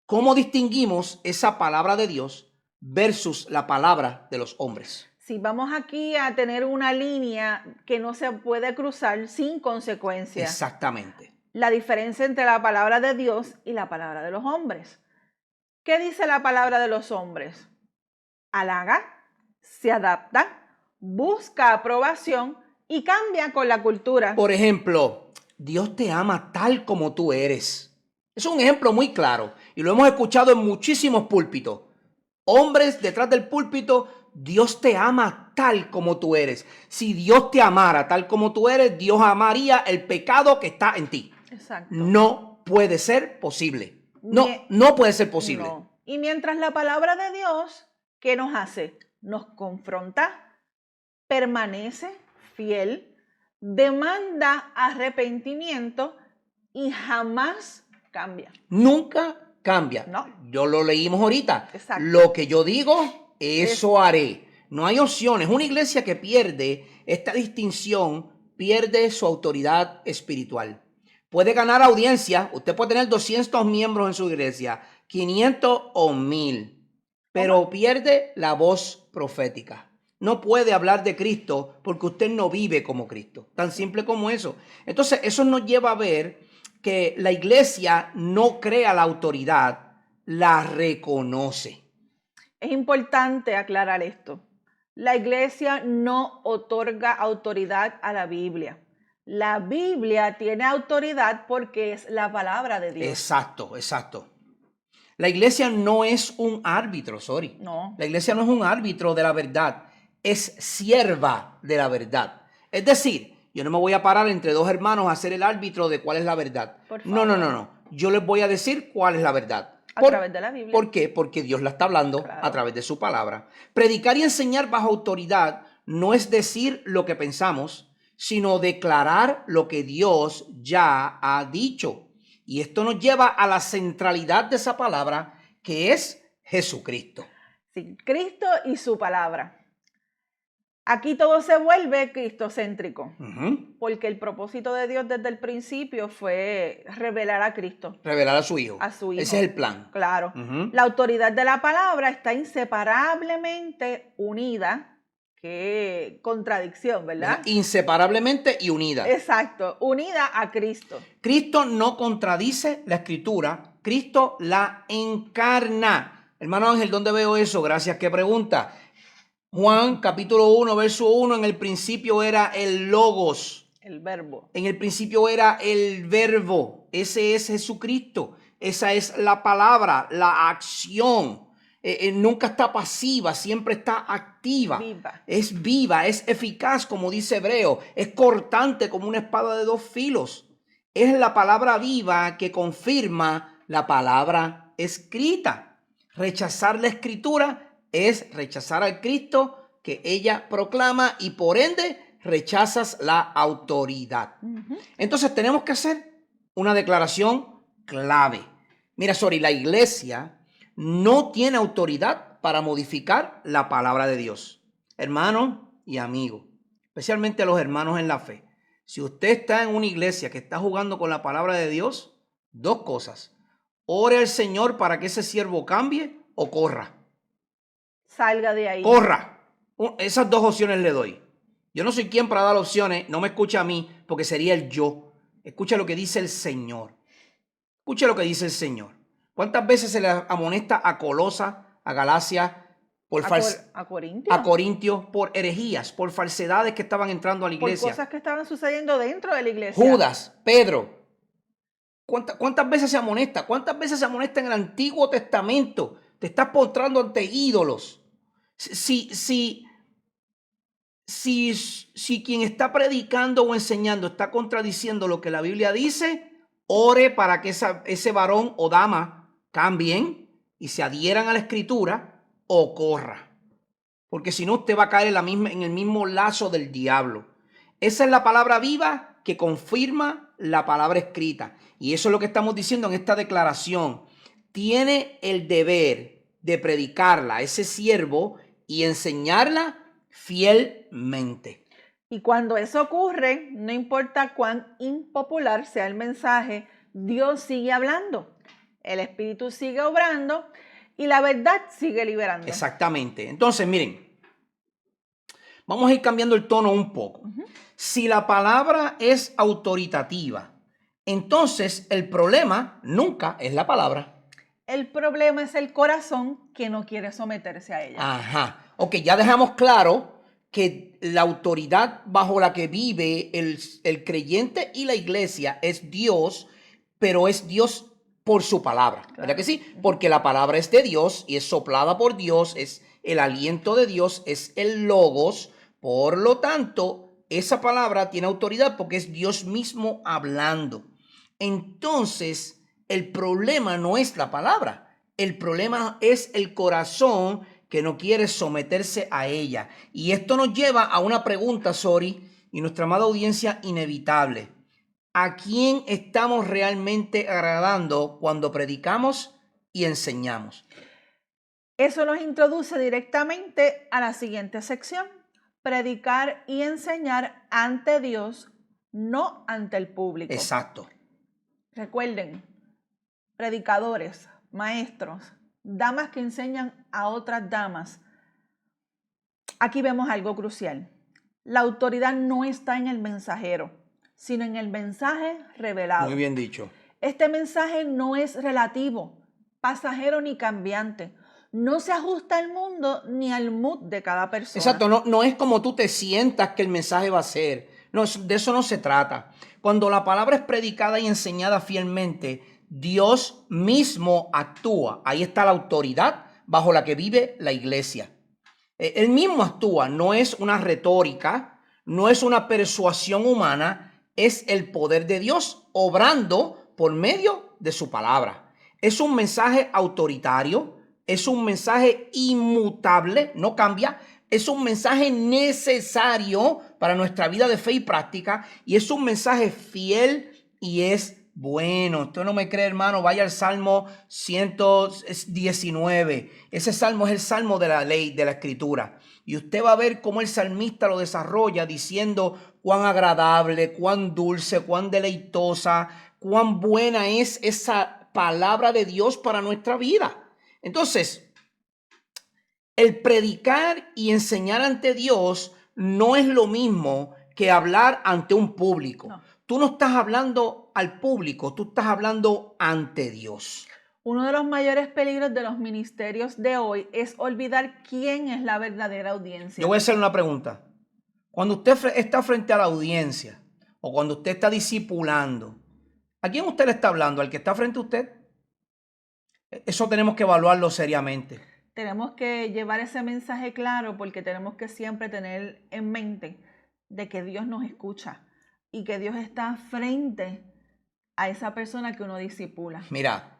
cómo distinguimos esa palabra de Dios versus la palabra de los hombres. Sí, vamos aquí a tener una línea que no se puede cruzar sin consecuencias. Exactamente. La diferencia entre la palabra de Dios y la palabra de los hombres. ¿Qué dice la palabra de los hombres? Halaga, se adapta, busca aprobación y cambia con la cultura. Por ejemplo, Dios te ama tal como tú eres. Es un ejemplo muy claro y lo hemos escuchado en muchísimos púlpitos. Hombres detrás del púlpito, Dios te ama tal como tú eres. Si Dios te amara tal como tú eres, Dios amaría el pecado que está en ti. Exacto. No puede ser posible. No puede ser posible. No. Y mientras la palabra de Dios, ¿qué nos hace? Nos confronta, permanece fiel, demanda arrepentimiento y jamás cambia. Nunca cambia. No. Yo lo leímos ahorita. Exacto. Lo que yo digo, eso haré. No hay opciones. Una iglesia que pierde esta distinción pierde su autoridad espiritual. Puede ganar audiencia. Usted puede tener 200 miembros en su iglesia, 500 o 1000, pero pierde la voz profética. No puede hablar de Cristo porque usted no vive como Cristo. Tan simple como eso. Entonces, eso nos lleva a ver que la iglesia no crea la autoridad, la reconoce. Es importante aclarar esto. La iglesia no otorga autoridad a la Biblia. La Biblia tiene autoridad porque es la palabra de Dios. Exacto. La iglesia no es un árbitro, sorry. No. La iglesia no es un árbitro de la verdad, es sierva de la verdad. Es decir, yo no me voy a parar entre dos hermanos a ser el árbitro de cuál es la verdad. Por favor. No. Yo les voy a decir cuál es la verdad. A través de la Biblia. ¿Por qué? Porque Dios la está hablando a través de su palabra. Predicar y enseñar bajo autoridad no es decir lo que pensamos, sino declarar lo que Dios ya ha dicho. Y esto nos lleva a la centralidad de esa palabra, que es Jesucristo. Sí, Cristo y su palabra. Aquí todo se vuelve cristocéntrico, porque el propósito de Dios desde el principio fue revelar a Cristo. Revelar a su Hijo. A su Hijo. Ese es el plan. Claro. La autoridad de la palabra está inseparablemente unida. Qué contradicción, ¿verdad? Inseparablemente y unida. Exacto, unida a Cristo. Cristo no contradice la Escritura, Cristo la encarna. Hermano Ángel, ¿dónde veo eso? Gracias, ¿qué pregunta? Juan capítulo 1, verso 1, en el principio era el Logos. El verbo. En el principio era el verbo. Ese es Jesucristo. Esa es la palabra, la acción. nunca está pasiva, siempre está activa. Viva. Es eficaz, como dice Hebreo, es cortante como una espada de dos filos. Es la palabra viva que confirma la palabra escrita. Rechazar la escritura es rechazar al Cristo que ella proclama y por ende rechazas la autoridad. Entonces tenemos que hacer una declaración clave. Mira, la iglesia no tiene autoridad para modificar la palabra de Dios. Hermano y amigo, especialmente los hermanos en la fe. Si usted está en una iglesia que está jugando con la palabra de Dios, dos cosas. Ore al Señor para que ese siervo cambie o corra. Salga de ahí. Corra. Esas dos opciones le doy. Yo no soy quien para dar opciones, no me escucha a mí porque sería el yo. Escucha lo que dice el Señor. Escucha lo que dice el Señor. ¿Cuántas veces se le amonesta a Colosa, a Galacia, a Corintios, por herejías, por falsedades que estaban entrando a la iglesia? Por cosas que estaban sucediendo dentro de la iglesia. Judas, Pedro. ¿Cuántas veces se amonesta? ¿Cuántas veces se amonesta en el Antiguo Testamento? Te estás postrando ante ídolos. Si quien está predicando o enseñando está contradiciendo lo que la Biblia dice, ore para que ese varón o dama cambien y se adhieran a la escritura o corra. Porque si no, usted va a caer en el mismo lazo del diablo. Esa es la palabra viva que confirma la palabra escrita. Y eso es lo que estamos diciendo en esta declaración. Tiene el deber de predicarla a ese siervo y enseñarla fielmente. Y cuando eso ocurre, no importa cuán impopular sea el mensaje, Dios sigue hablando, el Espíritu sigue obrando y la verdad sigue liberando. Exactamente. Entonces, miren, vamos a ir cambiando el tono un poco. Si la palabra es autoritativa, entonces el problema nunca es la palabra. El problema es el corazón que no quiere someterse a ella. Ajá. Ok, ya dejamos claro que la autoridad bajo la que vive el creyente y la iglesia es Dios, pero es Dios por su palabra, ¿verdad que sí? Porque la palabra es de Dios y es soplada por Dios, es el aliento de Dios, es el logos. Por lo tanto, esa palabra tiene autoridad porque es Dios mismo hablando. Entonces, el problema no es la palabra, el problema es el corazón que no quiere someterse a ella. Y esto nos lleva a una pregunta, Sori, y nuestra amada audiencia inevitable. ¿A quién estamos realmente agradando cuando predicamos y enseñamos? Eso nos introduce directamente a la siguiente sección. Predicar y enseñar ante Dios, no ante el público. Exacto. Recuerden, predicadores, maestros, damas que enseñan a otras damas. Aquí vemos algo crucial. La autoridad no está en el mensajero, sino en el mensaje revelado. Muy bien dicho. Este mensaje no es relativo, pasajero ni cambiante. No se ajusta al mundo ni al mood de cada persona. Exacto, no es como tú te sientas que el mensaje va a ser. No, de eso no se trata. Cuando la palabra es predicada y enseñada fielmente, Dios mismo actúa. Ahí está la autoridad bajo la que vive la iglesia. Él mismo actúa, no es una retórica, no es una persuasión humana, es el poder de Dios obrando por medio de su palabra. Es un mensaje autoritario, es un mensaje inmutable, no cambia, es un mensaje necesario para nuestra vida de fe y práctica y es un mensaje fiel y es bueno. Usted no me cree, hermano, vaya al Salmo 119. Ese salmo es el salmo de la ley, de la escritura. Y usted va a ver cómo el salmista lo desarrolla diciendo cuán agradable, cuán dulce, cuán deleitosa, cuán buena es esa palabra de Dios para nuestra vida. Entonces, el predicar y enseñar ante Dios no es lo mismo que hablar ante un público. No. Tú no estás hablando al público, tú estás hablando ante Dios. Uno de los mayores peligros de los ministerios de hoy es olvidar quién es la verdadera audiencia. Yo voy a hacer una pregunta. Cuando usted está frente a la audiencia o cuando usted está discipulando, ¿a quién usted le está hablando? ¿Al que está frente a usted? Eso tenemos que evaluarlo seriamente. tenemos que llevar ese mensaje claro porque tenemos que siempre tener en mente de que Dios nos escucha y que Dios está frente a esa persona que uno discipula. Mira,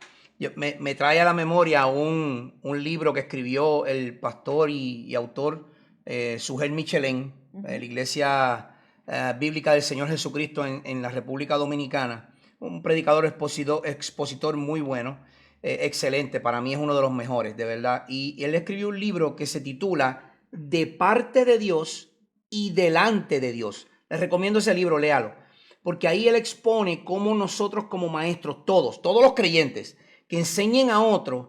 me trae a la memoria un libro que escribió el pastor y autor Sugel Michelén, de la Iglesia Bíblica del Señor Jesucristo en la República Dominicana. Un predicador expositor muy bueno, excelente, para mí es uno de los mejores, de verdad. Y él escribió un libro que se titula De parte de Dios y delante de Dios. Les recomiendo ese libro, léalo. Porque ahí él expone cómo nosotros como maestros, todos los creyentes, que enseñen a otros,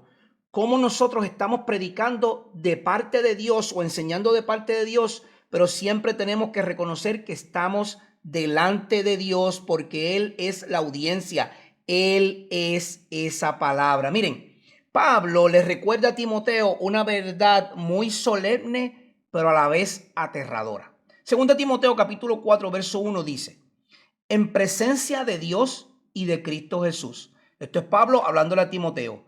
cómo nosotros estamos predicando de parte de Dios o enseñando de parte de Dios, pero siempre tenemos que reconocer que estamos delante de Dios porque Él es la audiencia, Él es esa palabra. Miren, Pablo le recuerda a Timoteo una verdad muy solemne, pero a la vez aterradora. Segunda Timoteo capítulo 4, verso 1 dice: en presencia de Dios y de Cristo Jesús. Esto es Pablo hablándole a Timoteo,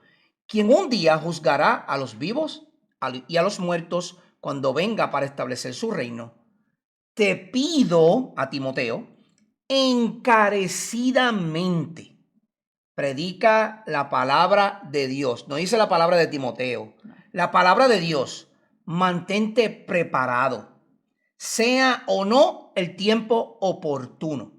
quien un día juzgará a los vivos y a los muertos cuando venga para establecer su reino. Te pido a Timoteo encarecidamente, predica la palabra de Dios. No dice la palabra de Timoteo, la palabra de Dios. Mantente preparado, sea o no el tiempo oportuno.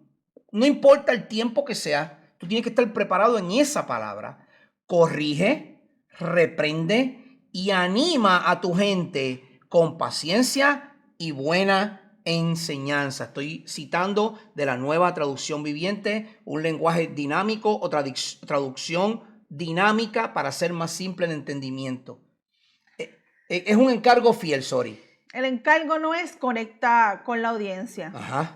No importa el tiempo que sea, tú tienes que estar preparado en esa palabra. Corrige, reprende y anima a tu gente con paciencia y buena enseñanza. Estoy citando de la Nueva Traducción Viviente, un lenguaje dinámico o traducción dinámica para ser más simple en entendimiento. Es un encargo fiel, sorry. El encargo no es conectar con la audiencia,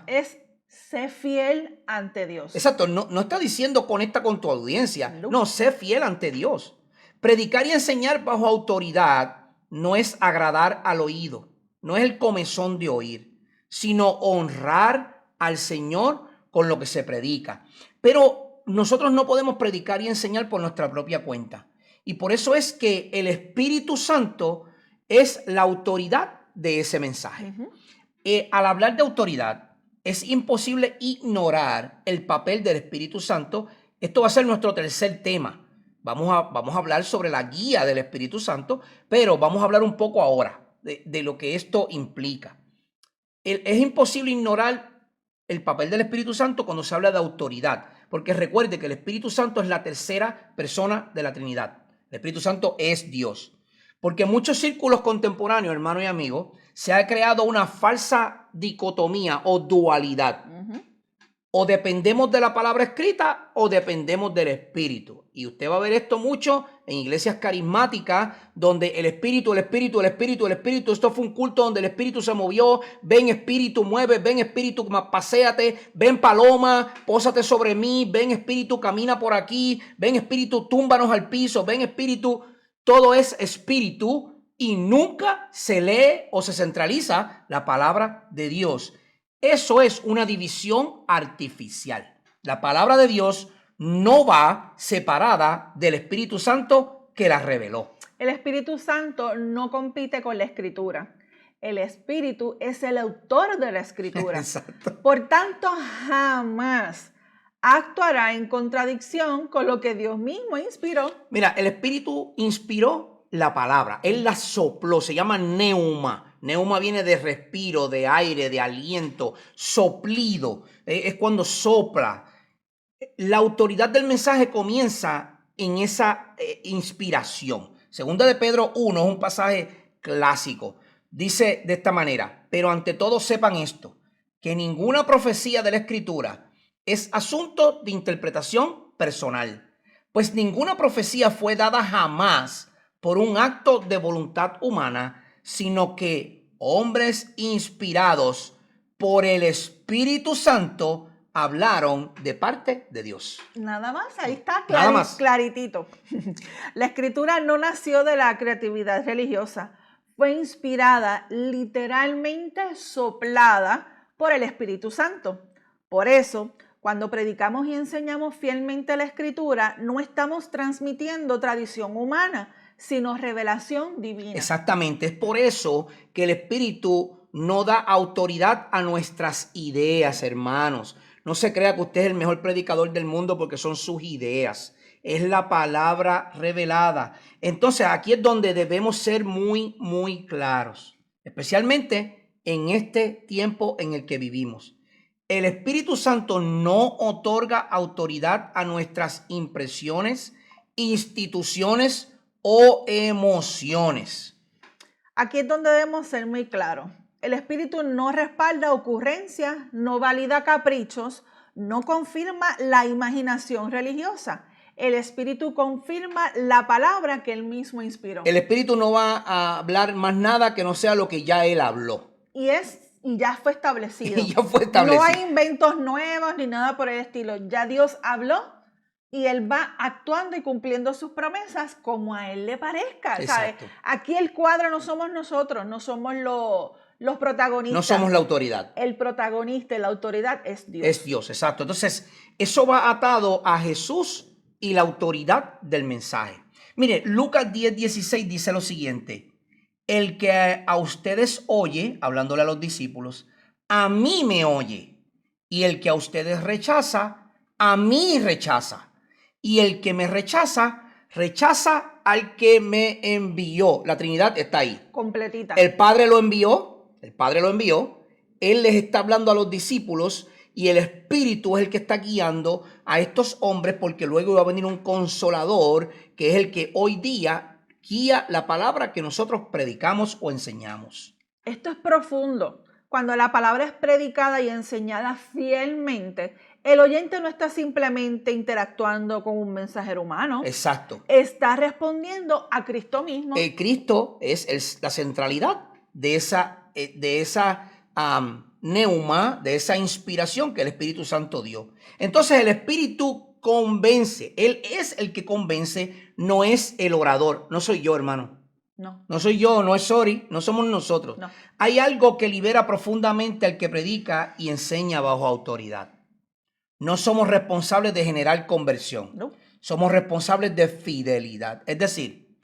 es sé fiel ante Dios. Exacto, no está diciendo conecta con tu audiencia, no, sé fiel ante Dios. Predicar y enseñar bajo autoridad no es agradar al oído, no es el comezón de oír, sino honrar al Señor con lo que se predica. Pero nosotros no podemos predicar y enseñar por nuestra propia cuenta. Y por eso es que el Espíritu Santo es la autoridad de ese mensaje. Al hablar de autoridad, es imposible ignorar el papel del Espíritu Santo. Esto va a ser nuestro tercer tema. Vamos a hablar sobre la guía del Espíritu Santo, pero vamos a hablar un poco ahora de lo que esto implica. Es imposible ignorar el papel del Espíritu Santo cuando se habla de autoridad, porque recuerde que el Espíritu Santo es la tercera persona de la Trinidad. El Espíritu Santo es Dios. Porque en muchos círculos contemporáneos, hermanos y amigos, se ha creado una falsa dicotomía o dualidad. O dependemos de la palabra escrita o dependemos del Espíritu. Y usted va a ver esto mucho en iglesias carismáticas, donde el Espíritu, esto fue un culto donde el Espíritu se movió. Ven Espíritu, mueve, ven Espíritu, paséate, ven paloma, pósate sobre mí, ven Espíritu, camina por aquí, ven Espíritu, túmbanos al piso, ven Espíritu. Todo es espíritu y nunca se lee o se centraliza la palabra de Dios. Eso es una división artificial. La palabra de Dios no va separada del Espíritu Santo que la reveló. El Espíritu Santo no compite con la Escritura. El Espíritu es el autor de la Escritura. Exacto. Por tanto, jamás actuará en contradicción con lo que Dios mismo inspiró. Mira, el Espíritu inspiró la palabra. Él la sopló, se llama neuma. Neuma viene de respiro, de aire, de aliento, soplido. Es cuando sopla. La autoridad del mensaje comienza en esa inspiración. Segunda de Pedro 1 es un pasaje clásico. Dice de esta manera: pero ante todo sepan esto, que ninguna profecía de la Escritura es asunto de interpretación personal, pues ninguna profecía fue dada jamás por un acto de voluntad humana, sino que hombres inspirados por el Espíritu Santo hablaron de parte de Dios. Nada más, ahí está claritito. La Escritura no nació de la creatividad religiosa, fue inspirada, literalmente soplada por el Espíritu Santo. Por eso, cuando predicamos y enseñamos fielmente la Escritura, no estamos transmitiendo tradición humana, sino revelación divina. Exactamente, es por eso que el Espíritu no da autoridad a nuestras ideas, hermanos. No se crea que usted es el mejor predicador del mundo porque son sus ideas. Es la palabra revelada. Entonces aquí es donde debemos ser muy, muy claros, especialmente en este tiempo en el que vivimos. El Espíritu Santo no otorga autoridad a nuestras impresiones, instituciones o emociones. Aquí es donde debemos ser muy claros. El Espíritu no respalda ocurrencias, no valida caprichos, no confirma la imaginación religiosa. El Espíritu confirma la palabra que Él mismo inspiró. El Espíritu no va a hablar más nada que no sea lo que ya Él habló. Y ya fue establecido. Y ya fue establecido. No hay inventos nuevos ni nada por el estilo. Ya Dios habló y Él va actuando y cumpliendo sus promesas como a Él le parezca. ¿Sabe? Aquí el cuadro no somos nosotros, no somos los protagonistas. No somos la autoridad. El protagonista y la autoridad es Dios. Es Dios, exacto. Entonces, eso va atado a Jesús y la autoridad del mensaje. Mire, Lucas 10:16 dice lo siguiente: el que a ustedes oye, hablándole a los discípulos, a mí me oye. Y el que a ustedes rechaza, a mí rechaza. Y el que me rechaza, rechaza al que me envió. La Trinidad está ahí. Completita. El Padre lo envió, Él les está hablando a los discípulos y el Espíritu es el que está guiando a estos hombres, porque luego va a venir un consolador que es el que hoy día guía la palabra que nosotros predicamos o enseñamos. Esto es profundo. Cuando la palabra es predicada y enseñada fielmente, el oyente no está simplemente interactuando con un mensajero humano. Exacto. Está respondiendo a Cristo mismo. Cristo es la centralidad de esa neuma, de esa inspiración que el Espíritu Santo dio. Entonces el Espíritu convence. Él es el que convence, no es el orador. No soy yo, hermano. No soy yo, no es Sori, no somos nosotros. No. Hay algo que libera profundamente al que predica y enseña bajo autoridad. No somos responsables de generar conversión. No. Somos responsables de fidelidad. Es decir,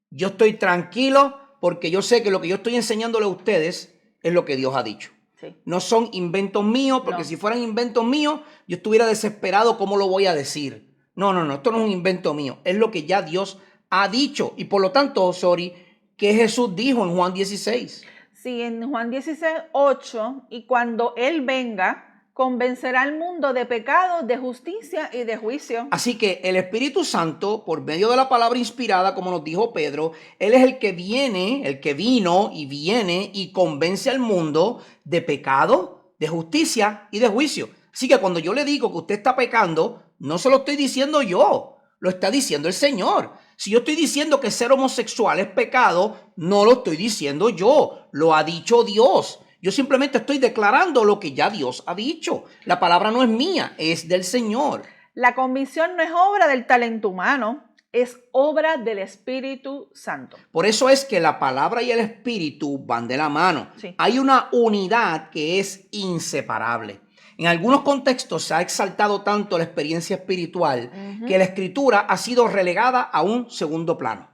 yo estoy tranquilo porque yo sé que lo que yo estoy enseñándole a ustedes es lo que Dios ha dicho. Sí. No son inventos míos, porque si fueran inventos míos, yo estuviera desesperado, ¿cómo lo voy a decir? No, esto no es un invento mío, es lo que ya Dios ha dicho. Y por lo tanto, Sori, ¿qué Jesús dijo en Juan 16? Sí, en Juan 16:8, y cuando Él venga, convencerá al mundo de pecado, de justicia y de juicio. Así que el Espíritu Santo, por medio de la palabra inspirada, como nos dijo Pedro, Él es el que vino y viene y convence al mundo de pecado, de justicia y de juicio. Así que cuando yo le digo que usted está pecando, no se lo estoy diciendo yo, lo está diciendo el Señor. Si yo estoy diciendo que ser homosexual es pecado, no lo estoy diciendo yo, lo ha dicho Dios. Yo simplemente estoy declarando lo que ya Dios ha dicho. La palabra no es mía, es del Señor. La convicción no es obra del talento humano, es obra del Espíritu Santo. Por eso es que la palabra y el Espíritu van de la mano. Sí. Hay una unidad que es inseparable. En algunos contextos se ha exaltado tanto la experiencia espiritual que la Escritura ha sido relegada a un segundo plano.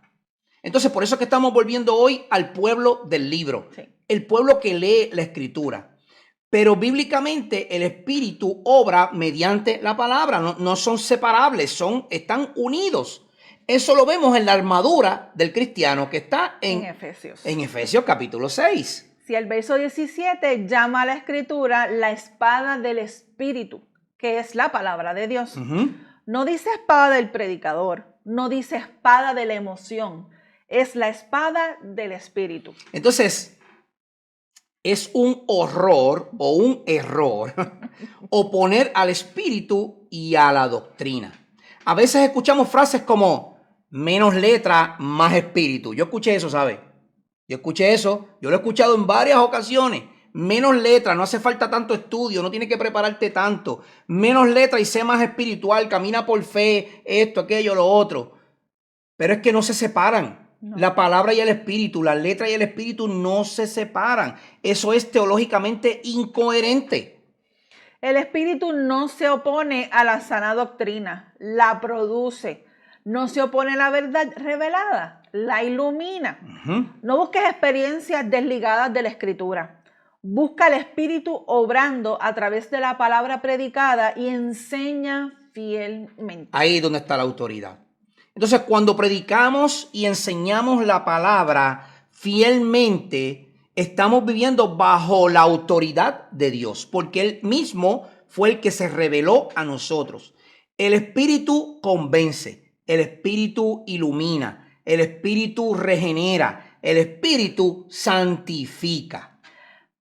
Entonces, por eso es que estamos volviendo hoy al pueblo del libro, sí, el pueblo que lee la Escritura. Pero bíblicamente el Espíritu obra mediante la palabra, no son separables, están unidos. Eso lo vemos en la armadura del cristiano que está en Efesios. En Efesios capítulo 6. Si el verso 17 llama a la Escritura la espada del Espíritu, que es la palabra de Dios. No dice espada del predicador, no dice espada de la emoción, es la espada del Espíritu. Entonces, es un horror o un error oponer al Espíritu y a la doctrina. A veces escuchamos frases como menos letra, más espíritu. Yo escuché eso, ¿sabe? Yo lo he escuchado en varias ocasiones. Menos letra, no hace falta tanto estudio, no tienes que prepararte tanto. Menos letra y sé más espiritual, camina por fe, esto, aquello, lo otro. Pero es que no se separan. No. La palabra y el espíritu, la letra y el espíritu no se separan. Eso es teológicamente incoherente. El espíritu no se opone a la sana doctrina, la produce. No se opone a la verdad revelada, la ilumina. Ujú. No busques experiencias desligadas de la Escritura. Busca al Espíritu obrando a través de la palabra predicada y enseña fielmente. Ahí es donde está la autoridad. Entonces, cuando predicamos y enseñamos la palabra fielmente, estamos viviendo bajo la autoridad de Dios, porque Él mismo fue el que se reveló a nosotros. El Espíritu convence, el Espíritu ilumina, el Espíritu regenera, el Espíritu santifica.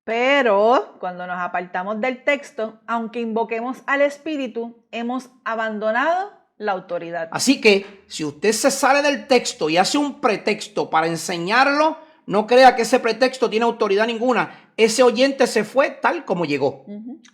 Pero cuando nos apartamos del texto, aunque invoquemos al Espíritu, hemos abandonado la autoridad. Así que si usted se sale del texto y hace un pretexto para enseñarlo, no crea que ese pretexto tiene autoridad ninguna. Ese oyente se fue tal como llegó.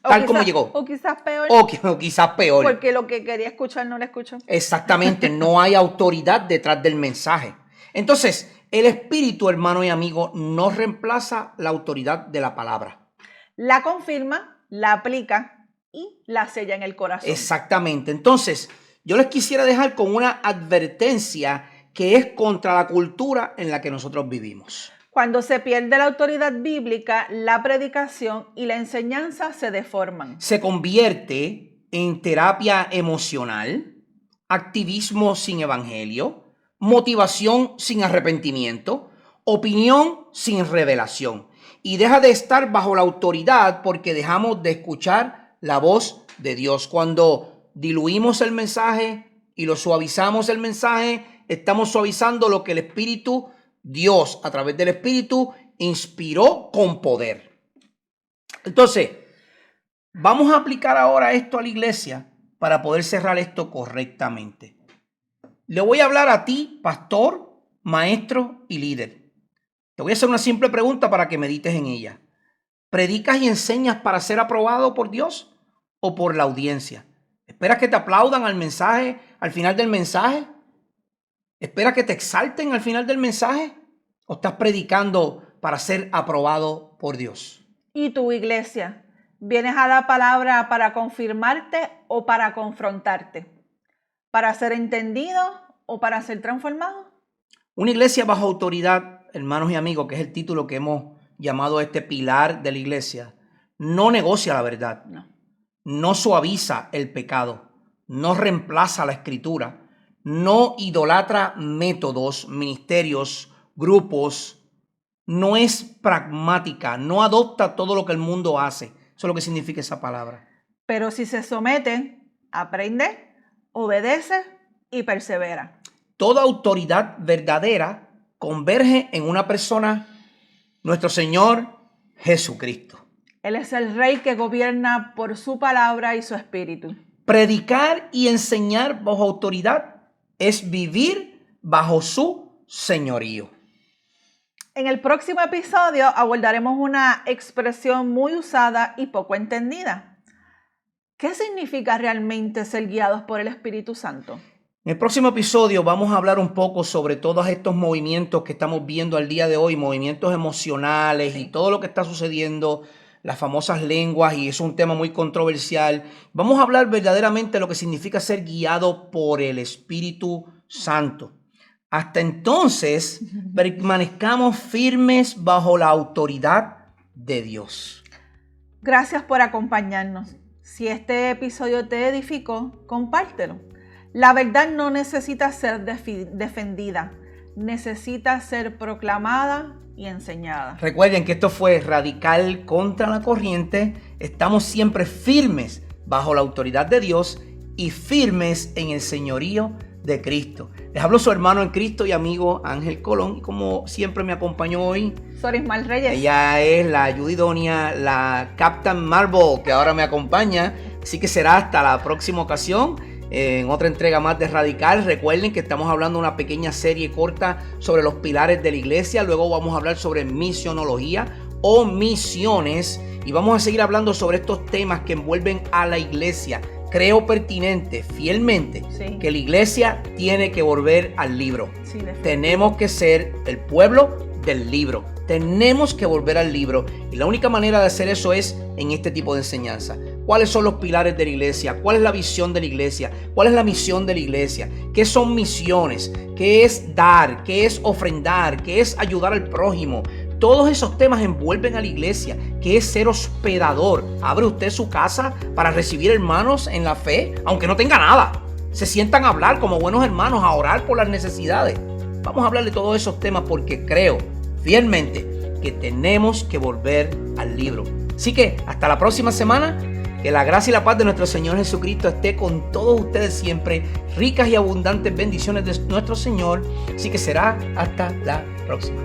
Tal como llegó. O quizás peor. O quizás peor. Porque lo que quería escuchar no lo escuchó. Exactamente, no hay autoridad detrás del mensaje. Entonces, el Espíritu, hermano y amigo, no reemplaza la autoridad de la palabra. La confirma, la aplica y la sella en el corazón. Exactamente. Entonces, yo les quisiera dejar con una advertencia que es contra la cultura en la que nosotros vivimos. Cuando se pierde la autoridad bíblica, la predicación y la enseñanza se deforman. Se convierte en terapia emocional, activismo sin evangelio, motivación sin arrepentimiento, opinión sin revelación. Y deja de estar bajo la autoridad porque dejamos de escuchar la voz de Dios. Cuando diluimos el mensaje y lo suavizamos el mensaje, estamos suavizando lo que el Espíritu, Dios, a través del Espíritu, inspiró con poder. Entonces, vamos a aplicar ahora esto a la iglesia para poder cerrar esto correctamente. Le voy a hablar a ti, pastor, maestro y líder. Te voy a hacer una simple pregunta para que medites en ella. ¿Predicas y enseñas para ser aprobado por Dios o por la audiencia? ¿Esperas que te aplaudan al mensaje, al final del mensaje? ¿Esperas que te exalten al final del mensaje? ¿O estás predicando para ser aprobado por Dios? ¿Y tu iglesia? ¿Vienes a la palabra para confirmarte o para confrontarte? ¿Para ser entendido o para ser transformado? Una iglesia bajo autoridad, hermanos y amigos, que es el título que hemos llamado este pilar de la iglesia, no negocia la verdad, no suaviza el pecado, no reemplaza la escritura, no idolatra métodos, ministerios, grupos, no es pragmática, no adopta todo lo que el mundo hace. Eso es lo que significa esa palabra. Pero si se somete, aprende, obedece y persevera. Toda autoridad verdadera converge en una persona, nuestro Señor Jesucristo. Él es el Rey que gobierna por su palabra y su espíritu. Predicar y enseñar bajo autoridad es vivir bajo su señorío. En el próximo episodio abordaremos una expresión muy usada y poco entendida. ¿Qué significa realmente ser guiados por el Espíritu Santo? En el próximo episodio vamos a hablar un poco sobre todos estos movimientos que estamos viendo al día de hoy, movimientos emocionales y todo lo que está sucediendo, las famosas lenguas, y es un tema muy controversial. Vamos a hablar verdaderamente de lo que significa ser guiado por el Espíritu Santo. Hasta entonces, permanezcamos firmes bajo la autoridad de Dios. Gracias por acompañarnos. Si este episodio te edificó, compártelo. La verdad no necesita ser defendida, necesita ser proclamada y enseñada. Recuerden que esto fue Radical contra la Corriente. Estamos siempre firmes bajo la autoridad de Dios y firmes en el señorío de Cristo. Les hablo su hermano en Cristo y amigo Ángel Colón, y como siempre me acompañó hoy Sorismal Reyes. Ella es la ayuda idónea, la Captain Marvel, que ahora me acompaña. Así que será hasta la próxima ocasión, en otra entrega más de Radical. Recuerden que estamos hablando de una pequeña serie corta sobre los pilares de la iglesia. Luego vamos a hablar sobre misionología o misiones. Y vamos a seguir hablando sobre estos temas que envuelven a la iglesia. Creo pertinente, fielmente, que la iglesia tiene que volver al libro. Tenemos que ser el pueblo del libro. Tenemos que volver al libro. Y la única manera de hacer eso es en este tipo de enseñanza. ¿Cuáles son los pilares de la iglesia? ¿Cuál es la visión de la iglesia? ¿Cuál es la misión de la iglesia? ¿Qué son misiones? ¿Qué es dar? ¿Qué es ofrendar? ¿Qué es ayudar al prójimo? Todos esos temas envuelven a la iglesia, que es ser hospedador. ¿Abre usted su casa para recibir hermanos en la fe, aunque no tenga nada? Se sientan a hablar como buenos hermanos, a orar por las necesidades. Vamos a hablar de todos esos temas porque creo fielmente que tenemos que volver al libro. Así que hasta la próxima semana. Que la gracia y la paz de nuestro Señor Jesucristo esté con todos ustedes siempre. Ricas y abundantes bendiciones de nuestro Señor. Así que será hasta la próxima.